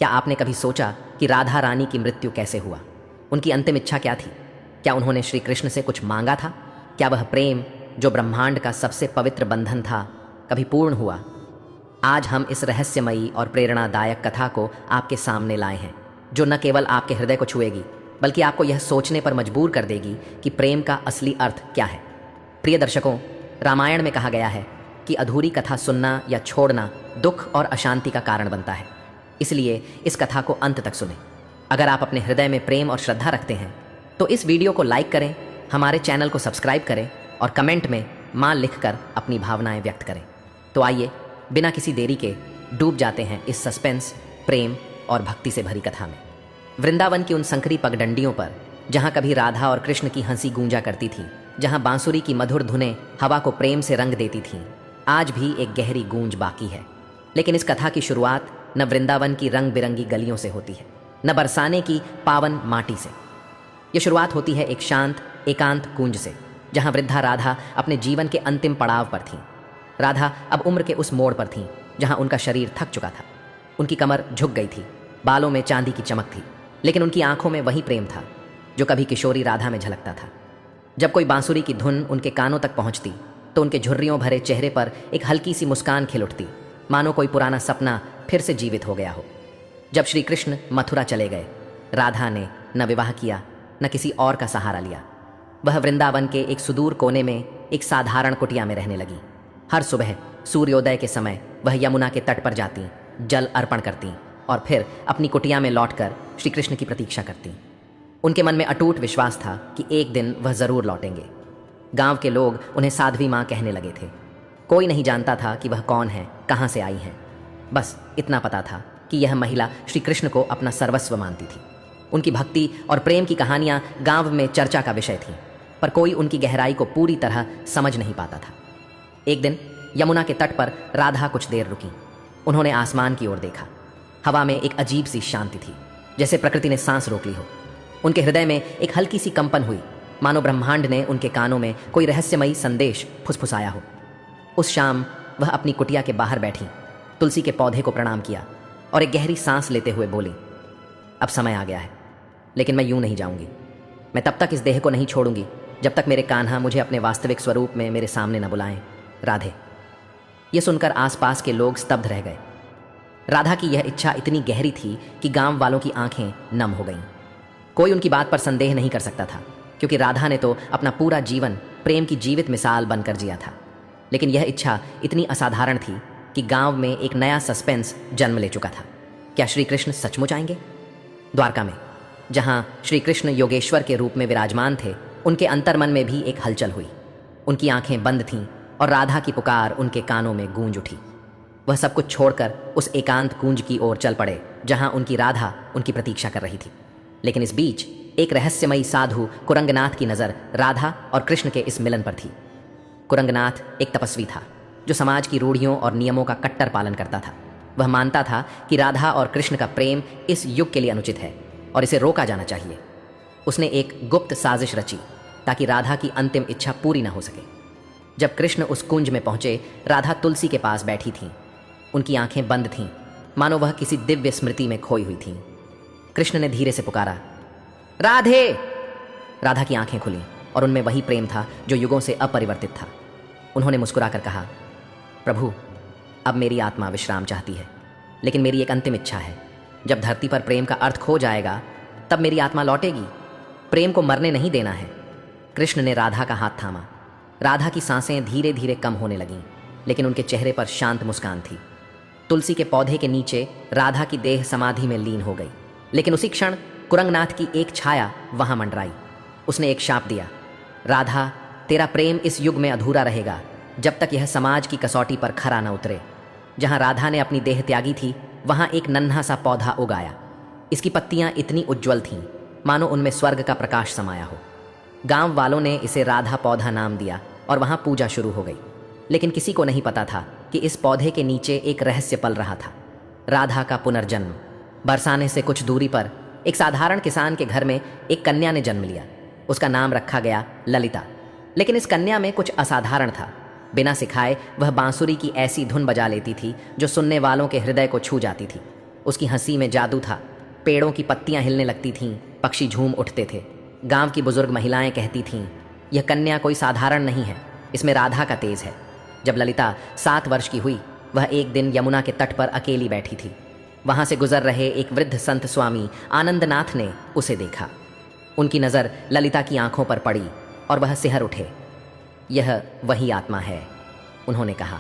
क्या आपने कभी सोचा कि राधा रानी की मृत्यु कैसे हुआ? उनकी अंतिम इच्छा क्या थी? क्या उन्होंने श्री कृष्ण से कुछ मांगा था? क्या वह प्रेम जो ब्रह्मांड का सबसे पवित्र बंधन था कभी पूर्ण हुआ? आज हम इस रहस्यमयी और प्रेरणादायक कथा को आपके सामने लाए हैं, जो न केवल आपके हृदय को छुएगी बल्कि आपको यह सोचने पर मजबूर कर देगी कि प्रेम का असली अर्थ क्या है। प्रिय दर्शकों, रामायण में कहा गया है कि अधूरी कथा सुनना या छोड़ना दुख और अशांति का कारण बनता है। इसलिए इस कथा को अंत तक सुनें। अगर आप अपने हृदय में प्रेम और श्रद्धा रखते हैं तो इस वीडियो को लाइक करें, हमारे चैनल को सब्सक्राइब करें और कमेंट में मां लिखकर अपनी भावनाएं व्यक्त करें। तो आइए बिना किसी देरी के डूब जाते हैं इस सस्पेंस, प्रेम और भक्ति से भरी कथा में। वृंदावन की उन संकरी पगडंडियों पर जहाँ कभी राधा और कृष्ण की हंसी गूंजा करती थी, जहाँ बांसुरी की मधुर धुनें हवा को प्रेम से रंग देती थीं, आज भी एक गहरी गूंज बाकी है। लेकिन इस कथा की शुरुआत न वृंदावन की रंग बिरंगी गलियों से होती है, न बरसाने की पावन माटी से। यह शुरुआत होती है एक शांत एकांत कुंज से, जहाँ वृद्धा राधा अपने जीवन के अंतिम पड़ाव पर थीं। राधा अब उम्र के उस मोड़ पर थीं जहाँ उनका शरीर थक चुका था। उनकी कमर झुक गई थी, बालों में चांदी की चमक थी, लेकिन उनकी आंखों में वही प्रेम था जो कभी किशोरी राधा में झलकता था। जब कोई बांसुरी की धुन उनके कानों तक पहुंचती तो उनके झुर्रियों भरे चेहरे पर एक हल्की सी मुस्कान खिल उठती, मानो कोई पुराना सपना फिर से जीवित हो गया हो। जब श्री कृष्ण मथुरा चले गए, राधा ने न विवाह किया न किसी और का सहारा लिया। वह वृंदावन के एक सुदूर कोने में एक साधारण कुटिया में रहने लगी। हर सुबह सूर्योदय के समय वह यमुना के तट पर जाती, जल अर्पण करती और फिर अपनी कुटिया में लौटकर श्री कृष्ण की प्रतीक्षा करती। उनके मन में अटूट विश्वास था कि एक दिन वह जरूर लौटेंगे। गांव के लोग उन्हें साध्वी माँ कहने लगे थे। कोई नहीं जानता था कि वह कौन है, कहाँ से आई हैं। बस इतना पता था कि यह महिला श्री कृष्ण को अपना सर्वस्व मानती थी। उनकी भक्ति और प्रेम की कहानियाँ गांव में चर्चा का विषय थीं, पर कोई उनकी गहराई को पूरी तरह समझ नहीं पाता था। एक दिन यमुना के तट पर राधा कुछ देर रुकी। उन्होंने आसमान की ओर देखा। हवा में एक अजीब सी शांति थी, जैसे प्रकृति ने सांस रोक ली हो। उनके हृदय में एक हल्की सी कंपन हुई, मानो ब्रह्मांड ने उनके कानों में कोई रहस्यमयी संदेश फुसफुसाया हो। उस शाम वह अपनी कुटिया के बाहर बैठी, तुलसी के पौधे को प्रणाम किया और एक गहरी सांस लेते हुए बोली, अब समय आ गया है, लेकिन मैं यूं नहीं जाऊंगी। मैं तब तक इस देह को नहीं छोड़ूंगी जब तक मेरे कान्हा मुझे अपने वास्तविक स्वरूप में मेरे सामने न बुलाएं। राधे। यह सुनकर आसपास के लोग स्तब्ध रह गए। राधा की यह इच्छा इतनी गहरी थी कि गांव वालों की आंखें नम हो गईं। कोई उनकी बात पर संदेह नहीं कर सकता था, क्योंकि राधा ने तो अपना पूरा जीवन प्रेम की जीवित मिसाल बनकर जिया था। लेकिन यह इच्छा इतनी असाधारण थी कि गांव में एक नया सस्पेंस जन्म ले चुका था। क्या श्री कृष्ण सचमुच आएंगे? द्वारका में, जहां श्री कृष्ण योगेश्वर के रूप में विराजमान थे, उनके अंतर्मन में भी एक हलचल हुई। उनकी आंखें बंद थीं और राधा की पुकार उनके कानों में गूंज उठी। वह सब कुछ छोड़कर उस एकांत कुंज की ओर चल पड़े जहां उनकी राधा उनकी प्रतीक्षा कर रही थी। लेकिन इस बीच एक रहस्यमयी साधु कुरंगनाथ की नज़र राधा और कृष्ण के इस मिलन पर थी। कुरंगनाथ एक तपस्वी था जो समाज की रूढ़ियों और नियमों का कट्टर पालन करता था। वह मानता था कि राधा और कृष्ण का प्रेम इस युग के लिए अनुचित है और इसे रोका जाना चाहिए। उसने एक गुप्त साजिश रची ताकि राधा की अंतिम इच्छा पूरी न हो सके। जब कृष्ण उस कुंज में पहुंचे, राधा तुलसी के पास बैठी थीं। उनकी आंखें बंद थीं, मानो वह किसी दिव्य स्मृति में खोई हुई थीं। कृष्ण ने धीरे से पुकारा, राधे। राधा की आंखें खुलीं और उनमें वही प्रेम था जो युगों से अपरिवर्तित था। उन्होंने मुस्कुराकर कहा, प्रभु, अब मेरी आत्मा विश्राम चाहती है, लेकिन मेरी एक अंतिम इच्छा है। जब धरती पर प्रेम का अर्थ खो जाएगा, तब मेरी आत्मा लौटेगी। प्रेम को मरने नहीं देना है। कृष्ण ने राधा का हाथ थामा। राधा की सांसें धीरे धीरे कम होने लगीं, लेकिन उनके चेहरे पर शांत मुस्कान थी। तुलसी के पौधे के नीचे राधा की देह समाधि में लीन हो गई, लेकिन उसी क्षण कुरंगनाथ की एक छाया वहां मंडराई। उसने एक शाप दिया, राधा, तेरा प्रेम इस युग में अधूरा रहेगा जब तक यह समाज की कसौटी पर खरा न उतरे। जहां राधा ने अपनी देह त्यागी थी, वहां एक नन्हा सा पौधा उगाया। इसकी पत्तियां इतनी उज्ज्वल थीं मानो उनमें स्वर्ग का प्रकाश समाया हो। गांव वालों ने इसे राधा पौधा नाम दिया और वहां पूजा शुरू हो गई। लेकिन किसी को नहीं पता था कि इस पौधे के नीचे एक रहस्य पल रहा था, राधा का पुनर्जन्म। बरसाने से कुछ दूरी पर एक साधारण किसान के घर में एक कन्या ने जन्म लिया। उसका नाम रखा गया ललिता। लेकिन इस कन्या में कुछ असाधारण था। बिना सिखाए वह बांसुरी की ऐसी धुन बजा लेती थी जो सुनने वालों के हृदय को छू जाती थी। उसकी हंसी में जादू था। पेड़ों की पत्तियां हिलने लगती थीं, पक्षी झूम उठते थे। गांव की बुजुर्ग महिलाएं कहती थीं, यह कन्या कोई साधारण नहीं है, इसमें राधा का तेज है। जब ललिता 7 वर्ष की हुई, वह एक दिन यमुना के तट पर अकेली बैठी थी। वहां से गुजर रहे एक वृद्ध संत स्वामी आनंदनाथ ने उसे देखा। उनकी नज़र ललिता की आंखों पर पड़ी और वह सिहर उठे। यह वही आत्मा है, उन्होंने कहा।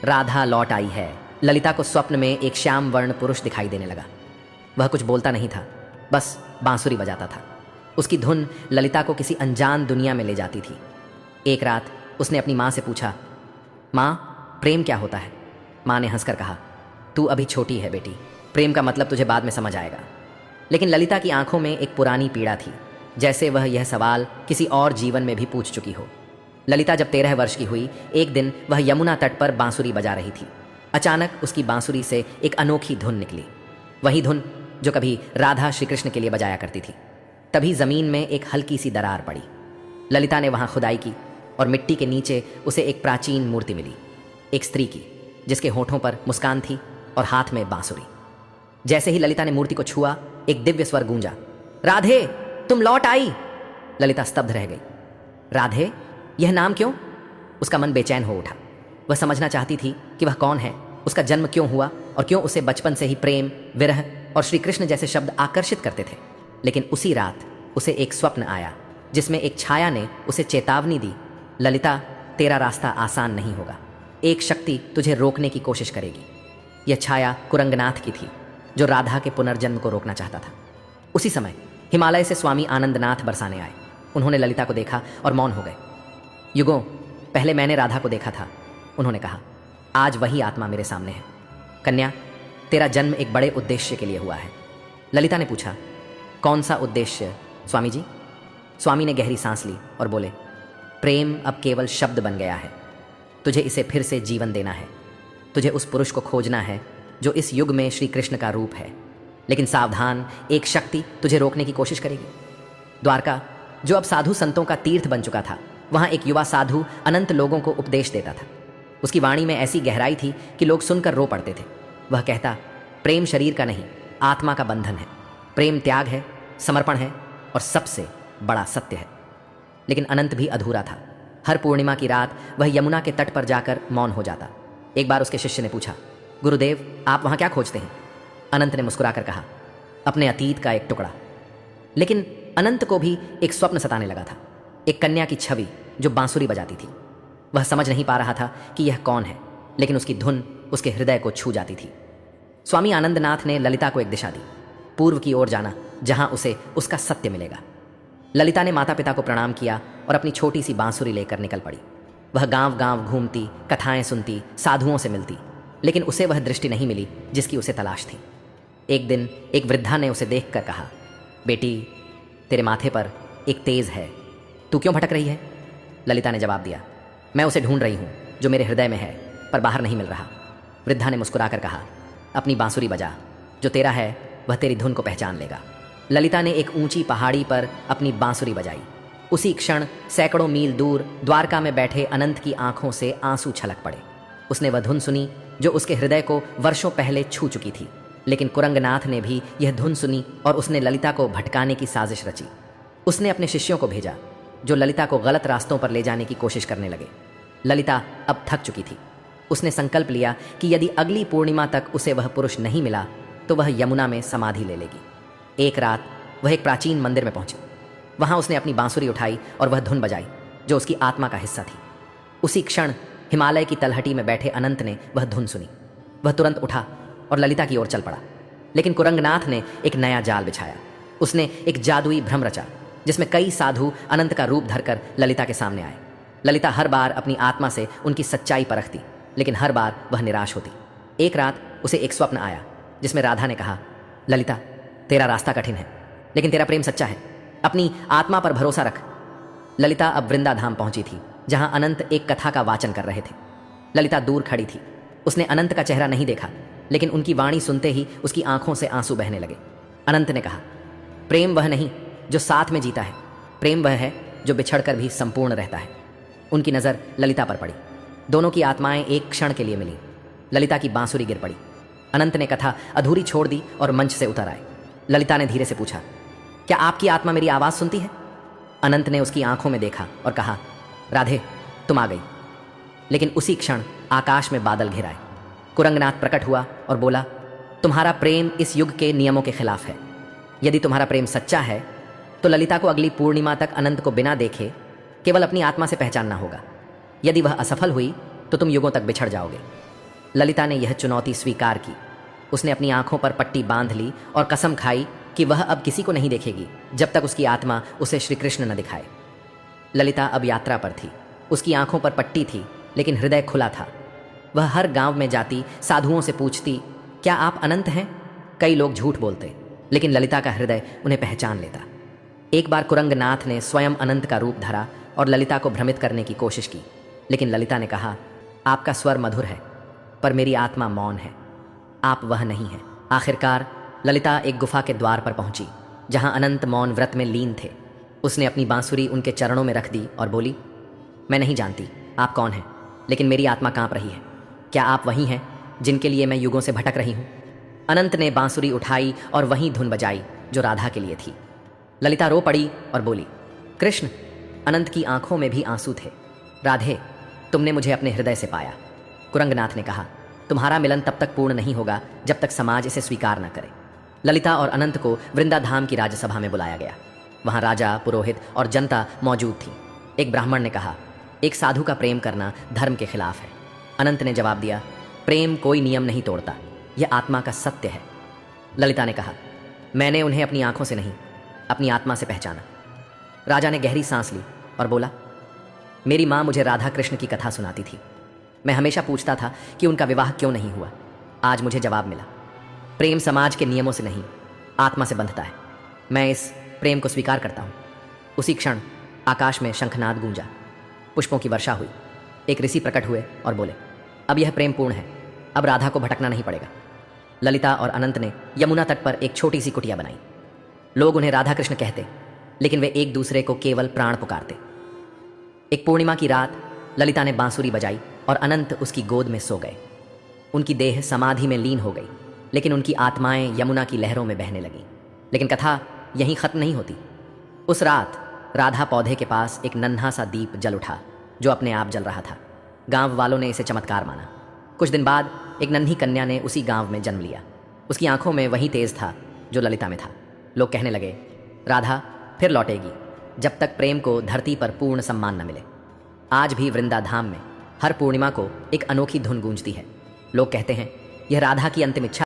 राधा लौट आई है। ललिता को स्वप्न में एक श्याम वर्ण पुरुष दिखाई देने लगा। वह कुछ बोलता नहीं था, बस बांसुरी बजाता था। उसकी धुन ललिता को किसी अनजान दुनिया में ले जाती थी। एक रात उसने अपनी माँ से पूछा, माँ, प्रेम क्या होता है? माँ ने हंसकर कहा, तू अभी छोटी है बेटी, प्रेम का मतलब तुझे बाद में समझ आएगा। लेकिन ललिता की आंखों में एक पुरानी पीड़ा थी, जैसे वह यह सवाल किसी और जीवन में भी पूछ चुकी हो। ललिता जब 13 वर्ष की हुई, एक दिन वह यमुना तट पर बांसुरी बजा रही थी। अचानक उसकी बांसुरी से एक अनोखी धुन निकली, वही धुन जो कभी राधा श्री कृष्ण के लिए बजाया करती थी। तभी जमीन में एक हल्की सी दरार पड़ी। ललिता ने वहां खुदाई की और मिट्टी के नीचे उसे एक प्राचीन मूर्ति मिली, एक स्त्री की, जिसके होठों पर मुस्कान थी और हाथ में बांसुरी। जैसे ही ललिता ने मूर्ति को छुआ, एक दिव्य स्वर गूंजा, राधे, तुम लौट आई। ललिता स्तब्ध रह गई। राधे, यह नाम क्यों? उसका मन बेचैन हो उठा। वह समझना चाहती थी कि वह कौन है, उसका जन्म क्यों हुआ और क्यों उसे बचपन से ही प्रेम, विरह और श्री कृष्ण जैसे शब्द आकर्षित करते थे। लेकिन उसी रात उसे एक स्वप्न आया, जिसमें एक छाया ने उसे चेतावनी दी, ललिता, तेरा रास्ता आसान नहीं होगा। एक शक्ति तुझे रोकने की कोशिश करेगी। यह छाया कुरंगनाथ की थी, जो राधा के पुनर्जन्म को रोकना चाहता था। उसी समय हिमालय से स्वामी आनंदनाथ बरसाने आए। उन्होंने ललिता को देखा और मौन हो गए। युगों पहले मैंने राधा को देखा था, उन्होंने कहा। आज वही आत्मा मेरे सामने है। कन्या, तेरा जन्म एक बड़े उद्देश्य के लिए हुआ है। ललिता ने पूछा, कौन सा उद्देश्य स्वामी जी? स्वामी ने गहरी सांस ली और बोले, प्रेम अब केवल शब्द बन गया है। तुझे इसे फिर से जीवन देना है। तुझे उस पुरुष को खोजना है जो इस युग में श्री कृष्ण का रूप है। लेकिन सावधान, एक शक्ति तुझे रोकने की कोशिश करेगी। द्वारका, जो अब साधु संतों का तीर्थ बन चुका था, वहाँ एक युवा साधु अनंत लोगों को उपदेश देता था। उसकी वाणी में ऐसी गहराई थी कि लोग सुनकर रो पड़ते थे। वह कहता, प्रेम शरीर का नहीं, आत्मा का बंधन है। प्रेम त्याग है, समर्पण है और सबसे बड़ा सत्य है। लेकिन अनंत भी अधूरा था। हर पूर्णिमा की रात वह यमुना के तट पर जाकर मौन हो जाता। एक बार उसके शिष्य ने पूछा, गुरुदेव, आप वहाँ क्या खोजते हैं? अनंत ने मुस्कुराकर कहा, अपने अतीत का एक टुकड़ा। लेकिन अनंत को भी एक स्वप्न सताने लगा था, एक कन्या की छवि जो बांसुरी बजाती थी। वह समझ नहीं पा रहा था कि यह कौन है, लेकिन उसकी धुन उसके हृदय को छू जाती थी। स्वामी आनंदनाथ ने ललिता को एक दिशा दी, पूर्व की ओर जाना, जहां उसे उसका सत्य मिलेगा। ललिता ने माता पिता को प्रणाम किया और अपनी छोटी सी बांसुरी लेकर निकल पड़ी। वह गांव गांव घूमती, कथाएं सुनती, साधुओं से मिलती, लेकिन उसे वह दृष्टि नहीं मिली जिसकी उसे तलाश थी। एक दिन एक वृद्धा ने उसे देखकर कहा, बेटी, तेरे माथे पर एक तेज है, तू क्यों भटक रही है? ललिता ने जवाब दिया, मैं उसे ढूंढ रही हूँ जो मेरे हृदय में है, पर बाहर नहीं मिल रहा। वृद्धा ने मुस्कुराकर कहा, अपनी बांसुरी बजा, जो तेरा है वह तेरी धुन को पहचान लेगा। ललिता ने एक ऊंची पहाड़ी पर अपनी बांसुरी बजाई। उसी क्षण सैकड़ों मील दूर द्वारका में बैठे अनंत की आंखों से आंसू छलक पड़े। उसने वह धुन सुनी जो उसके हृदय को वर्षों पहले छू चुकी थी। लेकिन कुरंगनाथ ने भी यह धुन सुनी और उसने ललिता को भटकाने की साजिश रची। उसने अपने शिष्यों को भेजा जो ललिता को गलत रास्तों पर ले जाने की कोशिश करने लगे। ललिता अब थक चुकी थी। उसने संकल्प लिया कि यदि अगली पूर्णिमा तक उसे वह पुरुष नहीं मिला तो वह यमुना में समाधि ले लेगी। एक रात वह एक प्राचीन मंदिर में पहुंची। वहां उसने अपनी बांसुरी उठाई और वह धुन बजाई जो उसकी आत्मा का हिस्सा थी। उसी क्षण हिमालय की तलहटी में बैठे अनंत ने वह धुन सुनी। वह तुरंत उठा और ललिता की ओर चल पड़ा। लेकिन कुरंगनाथ ने एक नया जाल बिछाया। उसने एक जादुई भ्रम रचा जिसमें कई साधु अनंत का रूप धरकर ललिता के सामने आए। ललिता हर बार अपनी आत्मा से उनकी सच्चाई परखती, लेकिन हर बार वह निराश होती। एक रात उसे एक स्वप्न आया जिसमें राधा ने कहा, ललिता, तेरा रास्ता कठिन है, लेकिन तेरा प्रेम सच्चा है। अपनी आत्मा पर भरोसा रख। ललिता अब वृंदाधाम पहुंची थी, जहां अनंत एक कथा का वाचन कर रहे थे। ललिता दूर खड़ी थी। उसने अनंत का चेहरा नहीं देखा, लेकिन उनकी वाणी सुनते ही उसकी आंखों से आंसू बहने लगे। अनंत ने कहा, प्रेम वह नहीं जो साथ में जीता है, प्रेम वह है जो बिछड़कर भी संपूर्ण रहता है। उनकी नज़र ललिता पर पड़ी। दोनों की आत्माएं एक क्षण के लिए मिली। ललिता की बांसुरी गिर पड़ी। अनंत ने कथा अधूरी छोड़ दी और मंच से उतर आए। ललिता ने धीरे से पूछा, क्या आपकी आत्मा मेरी आवाज़ सुनती है? अनंत ने उसकी आंखों में देखा और कहा, राधे, तुम आ गई। लेकिन उसी क्षण आकाश में बादल घिर आए। कुरंगनाथ प्रकट हुआ और बोला, तुम्हारा प्रेम इस युग के नियमों के खिलाफ है। यदि तुम्हारा प्रेम सच्चा है तो ललिता को अगली पूर्णिमा तक अनंत को बिना देखे केवल अपनी आत्मा से पहचानना होगा। यदि वह असफल हुई तो तुम युगों तक बिछड़ जाओगे। ललिता ने यह चुनौती स्वीकार की। उसने अपनी आंखों पर पट्टी बांध ली और कसम खाई कि वह अब किसी को नहीं देखेगी जब तक उसकी आत्मा उसे श्री कृष्ण न दिखाए। ललिता अब यात्रा पर थी। उसकी आंखों पर पट्टी थी लेकिन हृदय खुला था। वह हर गांव में जाती, साधुओं से पूछती, क्या आप अनंत हैं? कई लोग झूठ बोलते, लेकिन ललिता का हृदय उन्हें पहचान लेता। एक बार कुरंगनाथ ने स्वयं अनंत का रूप धरा और ललिता को भ्रमित करने की कोशिश की, लेकिन ललिता ने कहा, आपका स्वर मधुर है पर मेरी आत्मा मौन है। आप वह नहीं हैं। आखिरकार ललिता एक गुफा के द्वार पर पहुंची जहां अनंत मौन व्रत में लीन थे। उसने अपनी बांसुरी उनके चरणों में रख दी और बोली, मैं नहीं जानती आप कौन हैं, लेकिन मेरी आत्मा कांप रही है। क्या आप वही हैं जिनके लिए मैं युगों से भटक रही हूँ? अनंत ने बांसुरी उठाई और वही धुन बजाई जो राधा के लिए थी। ललिता रो पड़ी और बोली, कृष्ण। अनंत की आंखों में भी आंसू थे। राधे, तुमने मुझे अपने हृदय से पाया। कुरंगनाथ ने कहा, तुम्हारा मिलन तब तक पूर्ण नहीं होगा जब तक समाज इसे स्वीकार न करे। ललिता और अनंत को वृंदाधाम की राजसभा में बुलाया गया। वहां राजा, पुरोहित और जनता मौजूद थी। एक ब्राह्मण ने कहा, एक साधु का प्रेम करना धर्म के खिलाफ है। अनंत ने जवाब दिया, प्रेम कोई नियम नहीं तोड़ता, यह आत्मा का सत्य है। ललिता ने कहा, मैंने उन्हें अपनी आंखों से नहीं, अपनी आत्मा से पहचाना। राजा ने गहरी सांस ली और बोला, मेरी माँ मुझे राधा कृष्ण की कथा सुनाती थी। मैं हमेशा पूछता था कि उनका विवाह क्यों नहीं हुआ। आज मुझे जवाब मिला। प्रेम समाज के नियमों से नहीं, आत्मा से बंधता है। मैं इस प्रेम को स्वीकार करता हूँ। उसी क्षण आकाश में शंखनाद गूंजा, पुष्पों की वर्षा हुई। एक ऋषि प्रकट हुए और बोले, अब यह प्रेम पूर्ण है, अब राधा को भटकना नहीं पड़ेगा। ललिता और अनंत ने यमुना तट पर एक छोटी सी कुटिया बनाई। लोग उन्हें राधा कृष्ण कहते, लेकिन वे एक दूसरे को केवल प्राण पुकारते। एक पूर्णिमा की रात ललिता ने बांसुरी बजाई और अनंत उसकी गोद में सो गए। उनकी देह समाधि में लीन हो गई, लेकिन उनकी आत्माएं यमुना की लहरों में बहने लगीं। लेकिन कथा यहीं खत्म नहीं होती। उस रात राधा पौधे के पास एक नन्हा सा दीप जल उठा जो अपने आप जल रहा था। गांव वालों ने इसे चमत्कार माना। कुछ दिन बाद एक नन्ही कन्या ने उसी गांव में जन्म लिया। उसकी आंखों में वही तेज था जो ललिता में था। लोग कहने लगे, राधा फिर लौटेगी जब तक प्रेम को धरती पर पूर्ण सम्मान न मिले। आज भी वृंदाधाम में हर पूर्णिमा को एक अनोखी धुन गूंजती है। लोग कहते हैं, यह राधा की अंतिम इच्छा